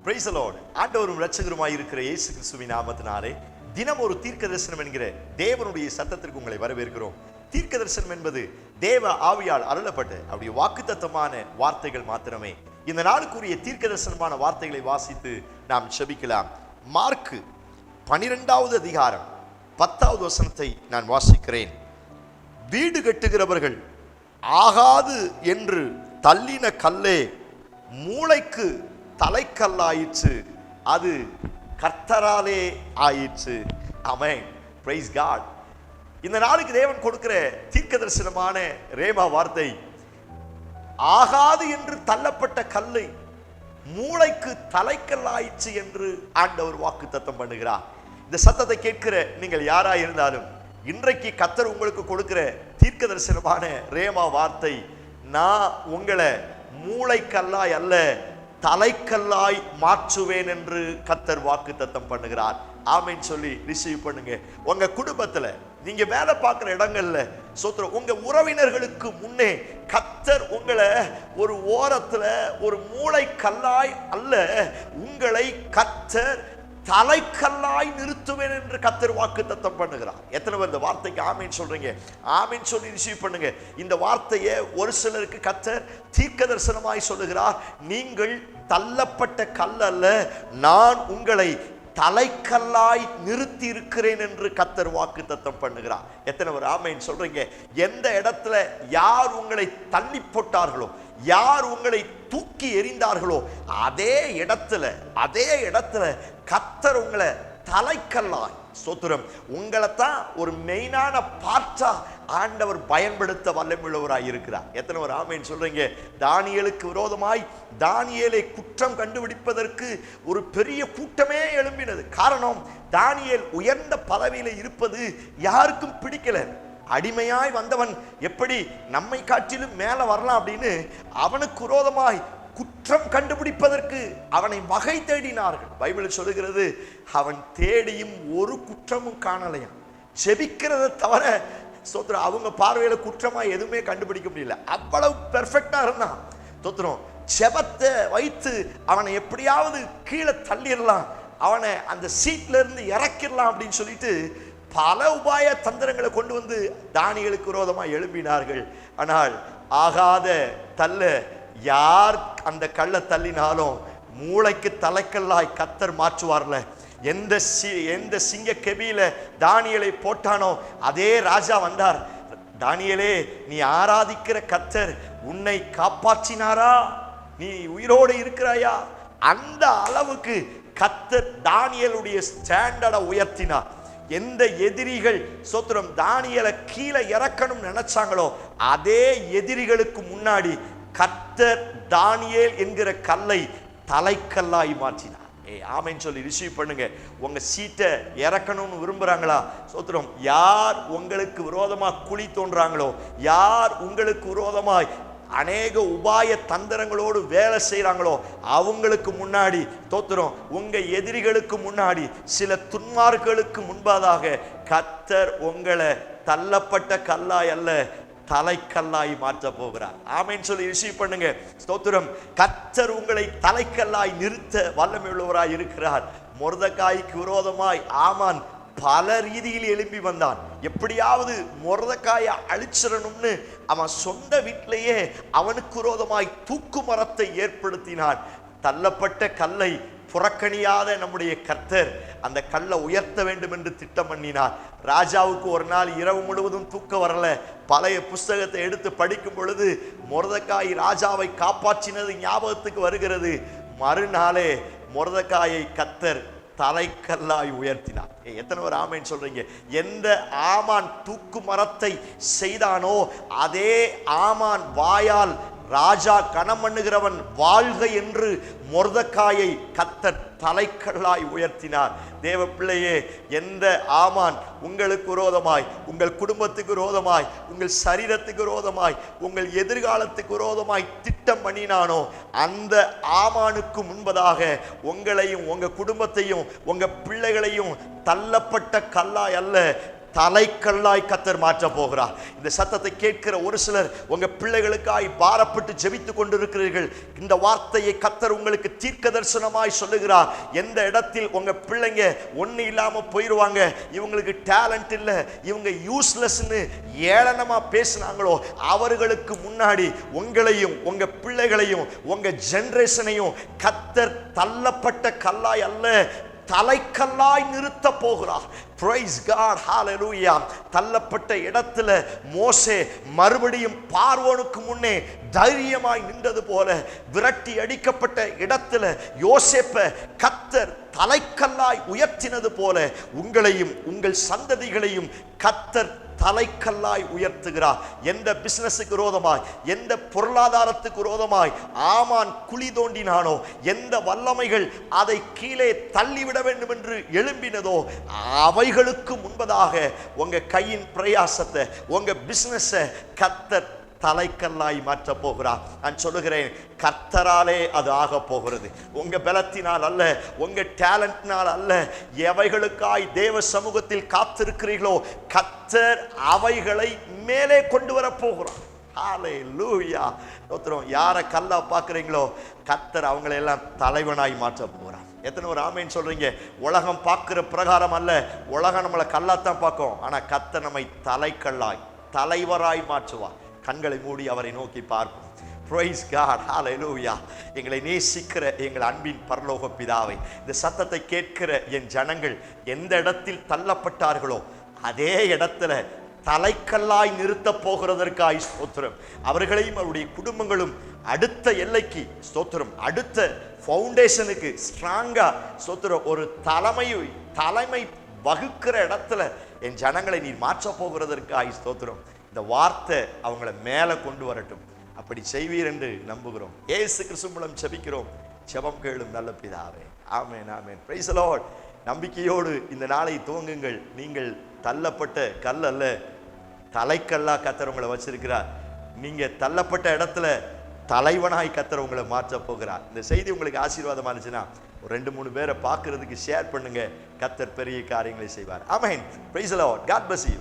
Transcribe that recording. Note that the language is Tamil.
Price the Lord. ஆண்டவரும் இரட்சகருமாய் இருக்கிற இயேசு கிறிஸ்துவின் நாமத்தினாலே தினம் ஒரு தீர்க்க தரிசனம் என்கிற தேவனுடைய சத்தத்திற்கு உங்களை வரவேற்கிறோம். தீர்க்க தரிசனம் என்பது தேவ ஆவியால் அருளப்பட்ட அவருடைய வாக்குத்தத்தமான வார்த்தைகள் மாத்திரமே. இந்த நாளுக்குரிய தீர்க்க தரிசனமான வார்த்தைகளை வாசித்து நாம் செபிக்கலாம். மார்க்கு 12வது அதிகாரம் 10வது வசனத்தை நான் வாசிக்கிறேன். வீடு கட்டுகிறவர்கள் ஆகாது என்று தள்ளின கல்லே மூளைக்கு தலைக்கல்லாயிற்று, அது கர்த்தராலே ஆயிற்று. ஆமென். Praise God. இந்த நாளுக்கு தேவன் கொடுக்கிற தீர்க்க தரிசனமான ரேமா வார்த்தை, ஆகாது என்று தள்ளப்பட்ட கல்லை மூளைக்கு தலைக்கல்லாயிற்று என்று ஆண்டவர் வாக்கு தத்தம் பண்ணுகிறார். இந்த சத்தத்தை கேட்கிற நீங்கள் யாரா இருந்தாலும் இன்றைக்கு கர்த்தர் உங்களுக்கு கொடுக்கிற தீர்க்க தரிசனமான ரேமா வார்த்தை, நான் உங்களை மூளைக்கல்லாய் அல்ல தலைக்கல்லாய் மாற்றுவேன் என்று கர்த்தர் வாக்கு தத்தம் பண்ணுகிறார். ஆமென் சொல்லி ரிசீவ் பண்ணுங்க. உங்க குடும்பத்துல நீங்க வேலை பார்க்கிற இடங்கள்ல சோத்திரம், உங்க உறவினர்களுக்கு முன்னே கர்த்தர் உங்களை ஒரு ஓரத்துல ஒரு மூளைக்கல்லாய் அல்ல, உங்களை கர்த்தர் தலைக்கல்லாய் நிறுத்துவேன் என்று கர்த்தர் வாக்கு தத்தம் பண்ணுகிறார். எத்தனை பேர் இந்த வார்த்தைக்கு ஆமீன் சொல்றீங்க? ஆமீன் சொல்லி ரிசீவ் பண்ணுங்க. இந்த வார்த்தையை ஒரு சிலருக்கு கர்த்தர் தீர்க்க தரிசனமாய் சொல்லுகிறார். நீங்கள் தள்ளப்பட்ட கல் அல்ல, நான் உங்களை தலைக்கல்லாய் நிறுத்தி இருக்கிறேன் என்று கர்த்தர் வாக்கு தத்தம் பண்ணுகிறார். எத்தனை பேர் ஆமீன் சொல்றீங்க? எந்த இடத்துல யார் உங்களை தள்ளி போட்டார்களோ, யார் உங்களை தூக்கி எறிந்தார்களோ, அதே இடத்துல கர்த்தர் உங்களை தலைக்கல்லாய் ஸ்தோத்திரம், உங்களை தான் ஒரு மெயினான பார்ட்டா ஆண்டவர் பயன்படுத்த வல்லமையுள்ளவராய் இருக்கிறார். எத்தனை ஒரு ஆமென் சொல்றீங்க? தானியேலுக்கு விரோதமாய் தானியேலை குற்றம் கண்டுபிடிப்பதற்கு ஒரு பெரிய கூட்டமே எழும்பினது. காரணம், தானியேல் உயர்ந்த பதவியில இருப்பது யாருக்கும் பிடிக்கல. அடிமையாய் வந்தவன் எப்படி நம்மை காட்டிலும் மேல வரலாம் அப்படின்னு அவனுக்கு விரோதமாய் குற்றம் கண்டுபிடிப்பதற்கு அவனை வகை தேடினார்கள். பைபிள் சொல்லுகிறது, அவன் தேடியும் ஒரு குற்றமும் காணலையாம். செபிக்கிறத தவிர சோத்திரம் அவங்க பார்வையில குற்றமா எதுவுமே கண்டுபிடிக்க முடியல. அவ்வளவு பெர்ஃபெக்டா இருந்தான். சோத்திரம், செபத்தை வைத்து அவனை எப்படியாவது கீழே தள்ளிடலாம், அவனை அந்த சீட்ல இருந்து இறக்கிடலாம் அப்படின்னு சொல்லிட்டு பல உபாய தந்திரங்களை கொண்டு வந்து தானியேலுக்கு விரோதமாக எழுப்பினார்கள். ஆனால் ஆகாத தள்ள யார் அந்த கல்லை தள்ளினாலும் மூளைக்கு தலைக்கல்லாய் கர்த்தர் மாற்றுவார்ல. எந்த சிங்க கெபியில தானியேலை போட்டானோ அதே ராஜா வந்தார். தானியேலே, நீ ஆராதிக்கிற கர்த்தர் உன்னை காப்பாற்றினாரா? நீ உயிரோடு இருக்கிறாயா? அந்த அளவுக்கு கர்த்தர் தானியேலுடைய ஸ்டாண்டர்டை உயர்த்தினார். எந்த எதிரிகள் சோத்திரம் தானியேலை கீழே இறக்கணும் நினைச்சாங்களோ அதே எதிரிகளுக்கு முன்னாடி கர்த்தர் தானியேல் என்கிற கல்லை தலைக்கல்லாய் மாற்றினார். ஆமென் சொல்லி ரிசீவ் பண்ணுங்க. உங்க சீட்டை இறக்கணும்னு விரும்புறாங்களா? சோத்திரம், யார் உங்களுக்கு விரோதமா குழி தோன்றாங்களோ, யார் உங்களுக்கு விரோதமாய் அநேக உபாய தந்திரங்களோடு வேலை செய்கிறாங்களோ அவங்களுக்கு முன்னாடி தோத்திரம், உங்க எதிரிகளுக்கு முன்னாடி சில துன்மார்களுக்கு முன்பதாக கர்த்தர் உங்களை தள்ளப்பட்ட கல்லாய் அல்ல தலைக்கல்லாய் மாற்ற போகிறார். ஆமென் சொல்லி ரிசீவ் பண்ணுங்க. ஸ்தோத்திரம். கர்த்தர் உங்களை தலைக்கல்லாய் நிறுத்த வல்லமையுள்ளவராய் இருக்கிறார். மொர்தெகாய்க்கு விரோதமாய் ஆமான் பல ரீதியில் எழும்பி வந்தான். எப்படியாவது மொர்தெகாயை அழிச்சிடணும்னு அவன் சொந்த வீட்டிலேயே அவனுக்கு விரோதமாய் தூக்கு மரத்தை ஏற்படுத்தினான். தள்ளப்பட்ட கல்லை புறக்கணியாத நம்முடைய கர்த்தர் அந்த கல்லை உயர்த்த வேண்டும் என்று திட்டம் பண்ணினார். ராஜாவுக்கு ஒரு நாள் இரவு முழுவதும் தூக்கம் வரல. பழைய புஸ்தகத்தை எடுத்து படிக்கும் பொழுது மொர்தெகாய் ராஜாவை காப்பாற்றினது ஞாபகத்துக்கு வருகிறது. மறுநாளே மொர்தெகாயை கர்த்தர் தலைக்கல்லாய் உயர்த்தினார். எத்தனை பேர் ஆமென் சொல்றீங்க? எந்த ஆமான் தூக்கு மரத்தை செய்தானோ அதே ஆமான் வாயால் ராஜா கணம் பண்ணுகிறவன் வாழ்க என்று மொர்தெகாயை கர்த்தர் தலைக்கல்லாய் உயர்த்தினார். தேவ பிள்ளையே, எந்த ஆமான் உங்களுக்கு விரோதமாய், உங்கள் குடும்பத்துக்கு விரோதமாய், உங்கள் சரீரத்துக்கு விரோதமாய், உங்கள் எதிர்காலத்துக்கு விரோதமாய் திட்டம் பண்ணினானோ அந்த ஆமானுக்கு முன்பதாக உங்களையும் உங்க குடும்பத்தையும் உங்க பிள்ளைகளையும் தள்ளப்பட்ட கல்லாய் அல்ல தலைக்கல்லாய் கத்தர் மாற்ற போகிறார். இந்த சத்தத்தை கேட்கிற ஒரு சிலர் உங்க பிள்ளைகளுக்காய் பாரப்பட்டு ஜெபித்துக் கொண்டிருக்கிறீர்கள். இந்த வார்த்தையை கத்தர் உங்களுக்கு தீர்க்க தரிசனமாய் சொல்லுகிறார். எந்த இடத்தில் உங்க பிள்ளைங்க ஒண்ணு இல்லாம போயிருவாங்க, இவங்களுக்கு டேலண்ட் இல்லை, இவங்க யூஸ்லெஸ்ன்னு ஏளனமா பேசினாங்களோ அவர்களுக்கு முன்னாடி உங்களையும் உங்க பிள்ளைகளையும் உங்க ஜெனரேஷனையும் கத்தர் தள்ளப்பட்ட கல்லாய் அல்ல, தலைக்கல்லாய் நிறுத்த போகிறார். Praise God, hallelujah. தள்ளப்பட்ட இடத்துல மோசே மறுபடியும் பார்வோனுக்கு முன்னே தைரியமாய் நின்றது போல, விரட்டி அடிக்கப்பட்ட இடத்துல யோசேப்பை கத்தர் தலைக்கல்லாய் உயர்த்தினது போல உங்களையும் உங்கள் சந்ததிகளையும் கத்தர் தலைக்கல்லாய் உயர்த்துகிறார். எந்த பிசினஸுக்கு விரோதமாய், எந்த பொருளாதாரத்துக்கு விரோதமாய் ஆமான் குழி தோண்டினானோ, எந்த வல்லமைகள் அதை கீழே தள்ளிவிட வேண்டும் என்று எழும்பினதோ, அவைகளுக்கு முன்பதாக உங்க கையின் பிரயாசத்தை, உங்க பிசினஸை கத்தர் தலைக்கல்லாய் மாற்ற போகிறார். நான் சொல்லுகிறேன், கர்த்தராலே அது ஆக போகிறது. உங்க பலத்தினால் அல்ல, உங்க டேலண்ட்னால் அல்ல. எவைகளுக்காய் தேவ சமூகத்தில் காத்திருக்கிறீர்களோ கர்த்தர் அவைகளை மேலே கொண்டு வர போகிறார். ஹல்லேலூயா. ஸ்தோத்திரம். யாரை கல்லா பார்க்குறீங்களோ கர்த்தர் அவங்களை எல்லாம் தலைவனாய் மாற்ற போகிறார். எத்தனை ஒரு ஆமேன்னு சொல்றீங்க? உலகம் பார்க்கிற பிரகாரம் அல்ல, உலகம் நம்மளை கல்லாத்தான் பார்க்கும், ஆனா கர்த்தர் நம்மை தலைக்கல்லாய் தலைவராய் மாற்றுவார். கண்களை மூடி அவரை நோக்கி பார்ப்போம். Praise God, hallelujah. எங்களை நேசிக்கிற எங்கள் அன்பின் பரலோக பிதாவே, இந்த சத்தத்தை கேட்கிற என் ஜனங்கள் எந்த இடத்தில் தள்ளப்பட்டார்களோ அதே இடத்துல தலைக்கல்லாய் நிறுத்த போகிறதற்காய் ஸ்தோத்திரம். அவர்களையும் அவருடைய குடும்பங்களும் அடுத்த எல்லைக்கு ஸ்தோத்திரம், அடுத்த ஃபவுண்டேஷனுக்கு ஸ்ட்ராங்கா ஸ்தோத்திரம் ஒரு தலைமை வகுக்கிற இடத்துல என் ஜனங்களை நீர் மாற்ற போகிறதற்காய் ஸ்தோத்திரம். இந்த வார்த்தை அவங்கள மேலே கொண்டு வரட்டும். அப்படி செய்வீர் என்று நம்புகிறோம். இயேசு கிறிஸ்து மூலம் ஜெபிக்கிறோம். ஜெபம் கேளும் நல்ல பிதாவே. ஆமென், ஆமென். Praise the Lord. நம்பிக்கையோடு இந்த நாளை துவங்குங்கள். நீங்கள் தள்ளப்பட்ட கல் அல்ல, தலைக்கல்லா கத்தர் உங்களை வச்சிருக்கிறார். நீங்க தள்ளப்பட்ட இடத்துல தலைவனாய் கத்தர் உங்களை மாற்ற போகிறார். இந்த செய்தி உங்களுக்கு ஆசீர்வாதமா இருந்துச்சுன்னா ஒரு 2-3 பேரை பார்க்கறதுக்கு ஷேர் பண்ணுங்க. கத்தர் பெரிய காரியங்களை செய்வார். ஆமென். Praise the Lord. God bless you.